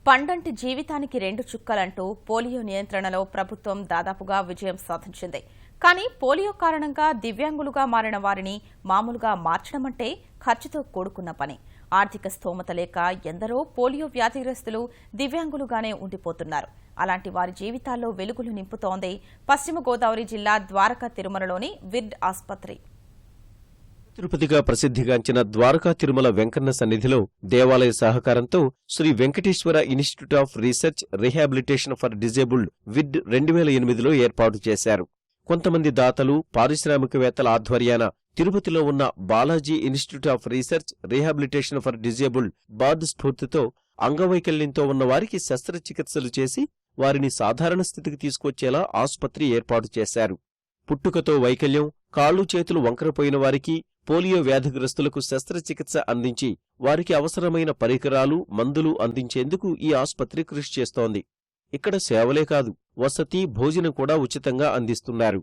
పండంటి జీవితానికి రెండు చుక్కలంటూ పోలియో నియంత్రణలో ప్రభుత్వం దాదాపుగా విజయం సాధించింది. కానీ పోలియో కారణంగా దివ్యాంగులుగా మారిన వారిని మామూలుగా మార్చడమంటే ఖర్చుతో కూడుకున్న పని. ఆర్థిక స్థోమత లేక ఎందరో పోలియో వ్యాధిగ్రస్తులు దివ్యాంగులుగానే ఉండిపోతున్నారు. అలాంటి వారి జీవితాల్లో వెలుగులు నింపుతోంది పశ్చిమ గోదావరి జిల్లా ద్వారకా తిరుమలలోని విర్డ్ ఆసుపత్రి. తిరుపతిగా ప్రసిద్ధిగాంచిన ద్వారకా తిరుమల వెంకన్న సన్నిధిలో దేవాలయ సహకారంతో Sri Venkateswara institute of research rehabilitation for disabled విడ్ 2008లో ఏర్పాటు చేశారు. కొంతమంది దాతలు, పారిశ్రామికవేత్తల ఆధ్వర్యాన తిరుపతిలో ఉన్న Balaji institute of research rehabilitation for disabled బార్డ్ స్ఫూర్తితో అంగవైకల్యంతో ఉన్న వారికి శస్త్రచికిత్సలు చేసి వారిని సాధారణ స్థితికి తీసుకొచ్చేలా ఆసుపత్రి ఏర్పాటు చేశారు. పుట్టుకతో వైకల్యం, కాళ్లు చేతులు వంకరపోయిన వారికి, పోలియో వ్యాధిగ్రస్తులకు శస్త్రచికిత్స అందించి వారికి అవసరమైన పరికరాలు, మందులు అందించేందుకు ఈ ఆసుపత్రి కృషి చేస్తోంది. ఇక్కడ సేవలే కాదు, వసతి, భోజనం కూడా ఉచితంగా అందిస్తున్నారు.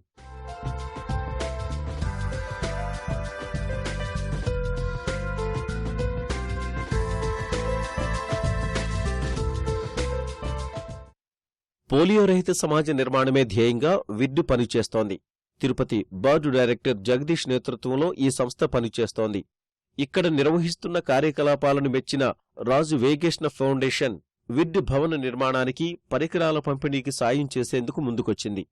పోలియో రహిత సమాజ నిర్మాణమే ధ్యేయంగా విడ్ పనిచేస్తోంది. తిరుపతి బార్డు డైరెక్టర్ జగదీష్ నేతృత్వంలో ఈ సంస్థ పనిచేస్తోంది. ఇక్కడ నిర్వహిస్తున్న కార్యకలాపాలను మెచ్చిన రాజు వేగేష్ణ ఫౌండేషన్ విడ్ భవన నిర్మాణానికి, పరికరాల పంపిణీకి సాయం చేసేందుకు ముందుకొచ్చింది.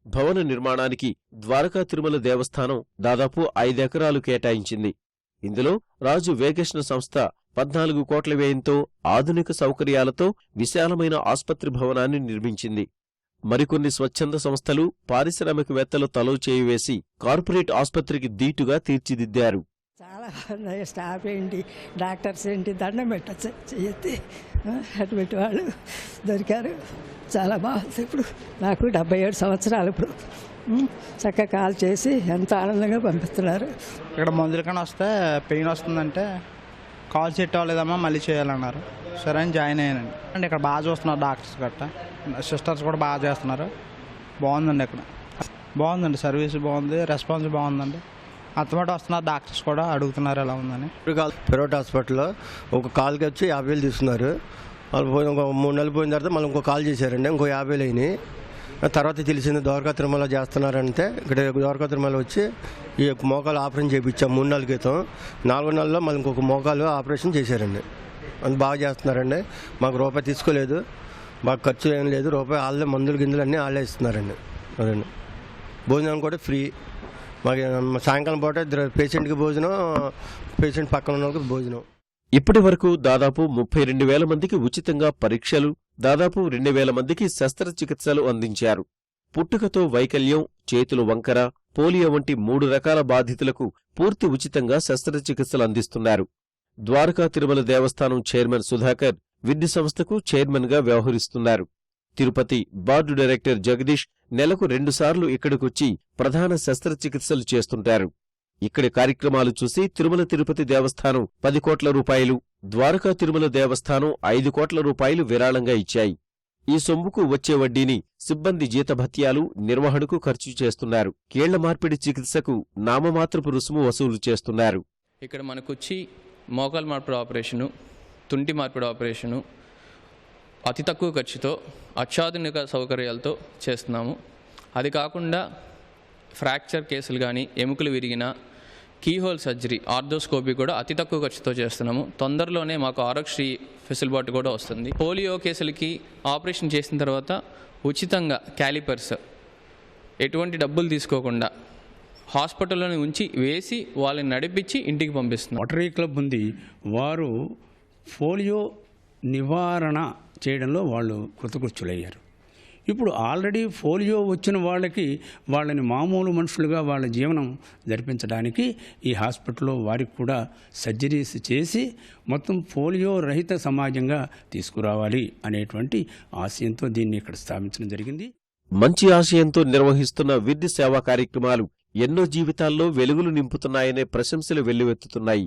భవన నిర్మాణానికి ద్వారకా తిరుమల దేవస్థానం దాదాపు 5 ఎకరాలు కేటాయించింది. ఇందులో రాజు వేగేష్ణ సంస్థ 14 కోట్ల వ్యయంతో ఆధునిక సౌకర్యాలతో విశాలమైన ఆస్పత్రి భవనాన్ని నిర్మించింది. మరికొన్ని స్వచ్ఛంద సంస్థలు, పారిశ్రామికవేత్తలు తలో చేయి వేసి కార్పొరేట్ ఆస్పత్రికి దీటుగా తీర్చిదిద్దారు. చాలా స్టాఫ్ ఏంటి, డాక్టర్స్ ఏంటి, దండం పెట్టచ్చు చెయ్యి అటువంటి వాళ్ళు దొరికారు. చాలా బాగుంది. ఇప్పుడు నాకు 77 సంవత్సరాలు. ఇప్పుడు చక్కగా కాల్ చేసి ఎంత ఆనందంగా పంపిస్తున్నారు. ఇక్కడ మందుల కన్నా వస్తే పెయిన్ వస్తుందంటే కాల్ సెట్ అవ్వలేదమ్మా, మళ్ళీ చేయాలన్నారు. సరే అని జాయిన్ అయ్యానండి. అంటే ఇక్కడ బాగా చూస్తున్నారు డాక్టర్స్ గట్రా, సిస్టర్స్ కూడా బాగా చేస్తున్నారు. బాగుందండి. ఇక్కడ బాగుందండి, సర్వీస్ బాగుంది, రెస్పాన్స్ బాగుందండి. అంతమాట వస్తున్నారు డాక్టర్స్ కూడా అడుగుతున్నారు ఎలా ఉందని. ప్రైవేట్ హాస్పిటల్లో ఒక కాల్కి వచ్చి 50,000 తీసుకున్నారు. వాళ్ళు పోయిన ఒక 3 నెలలు పోయిన తర్వాత మళ్ళీ ఇంకో కాల్ చేశారండి, ఇంకో 50,000 అయినాయి. తర్వాత తెలిసింది ద్వారకా తిరుమల చేస్తున్నారంటే ఇక్కడ ద్వారకా తిరుమల వచ్చి ఈ మోకాలు ఆపరేషన్ చేయించాం 3 నెలల క్రితం. 4 నెలల్లో మళ్ళీ ఇంకొక మోకాలు ఆపరేషన్ చేశారండి. అది బాగా చేస్తున్నారండి. మాకు రూపాయి తీసుకోలేదు, మాకు ఖర్చు ఏం లేదు. రూపాయి వాళ్ళే మందులు గిందులు అన్నీ వాళ్ళే ఇస్తున్నారండి. అదండి. భోజనం కూడా ఫ్రీ. మాకు సాయంకాలం పూట పేషెంట్కి భోజనం, పేషెంట్ పక్కన ఉన్న వాళ్ళకి భోజనం. ఇప్పటి వరకు దాదాపు 32,000 మందికి ఉచితంగా పరీక్షలు, దాదాపు 2,000 మందికి శస్త్రచికిత్సలు అందించారు. పుట్టుకతో వైకల్యం, చేతులు వంకర, పోలియో వంటి 3 రకాల బాధితులకు పూర్తి ఉచితంగా శస్త్రచికిత్సలు అందిస్తున్నారు. ద్వారకా తిరుమల దేవస్థానం చైర్మన్ సుధాకర్ విడ్ సంస్థకు చైర్మన్ గా వ్యవహరిస్తున్నారు. తిరుపతి బార్డు డైరెక్టర్ జగదీష్ నెలకు 2 సార్లు ఇక్కడికొచ్చి ప్రధాన శస్త్రచికిత్సలు చేస్తుంటారు. ఇక్కడి కార్యక్రమాలు చూసి తిరుమల తిరుపతి దేవస్థానం 10 కోట్ల రూపాయలు, ద్వారకా తిరుమల దేవస్థానం 5 కోట్ల రూపాయలు విరాళంగా ఇచ్చాయి. ఈ సొమ్ముకు వచ్చే వడ్డీని సిబ్బంది జీతభత్యాలు, నిర్వహణకు ఖర్చు చేస్తున్నారు. కీళ్ల మార్పిడి చికిత్సకు నామమాత్రపు రుసుము వసూలు చేస్తున్నారు. ఇక్కడ మనకొచ్చి మోకాలు మార్పిడి ఆపరేషను, తుంటి మార్పిడి ఆపరేషను అతి తక్కువ ఖర్చుతో, అత్యాధునిక సౌకర్యాలతో చేస్తున్నాము. అది కాకుండా ఫ్రాక్చర్ కేసులు కానీ, ఎముకలు విరిగిన, కీహోల్ సర్జరీ, ఆర్థోస్కోపీ కూడా అతి తక్కువ ఖర్చుతో చేస్తున్నాము. తొందరలోనే మాకు ఆరోగ్యశ్రీ ఫెసిలిటీ కూడా వస్తుంది. పోలియో కేసులకి ఆపరేషన్ చేసిన తర్వాత ఉచితంగా క్యాలిపర్స్ ఎటువంటి డబ్బులు తీసుకోకుండా హాస్పిటల్లోనే ఉంచి వేసి వాళ్ళని నడిపించి ఇంటికి పంపిస్తున్నాం. రోటరీ క్లబ్ ఉంది, వారు పోలియో నివారణ చేయడంలో వాళ్ళు కృతకృత్యులయ్యారు. ఇప్పుడు ఆల్రెడీ పోలియో వచ్చిన వాళ్ళని మామూలు మనుషులుగా వాళ్ళ జీవనం జరిపించడానికి ఈ హాస్పిటల్లో వారికి కూడా సర్జరీస్ చేసి మొత్తం పోలియో రహిత సమాజంగా తీసుకురావాలి అనేటువంటి ఆశయంతో దీన్ని ఇక్కడ స్థాపించడం జరిగింది. మంచి ఆశయంతో నిర్వహిస్తున్న విడ్ సేవా కార్యక్రమాలు ఎన్నో జీవితాల్లో వెలుగులు నింపుతున్నాయనే ప్రశంసలు వెల్లువెత్తుతున్నాయి.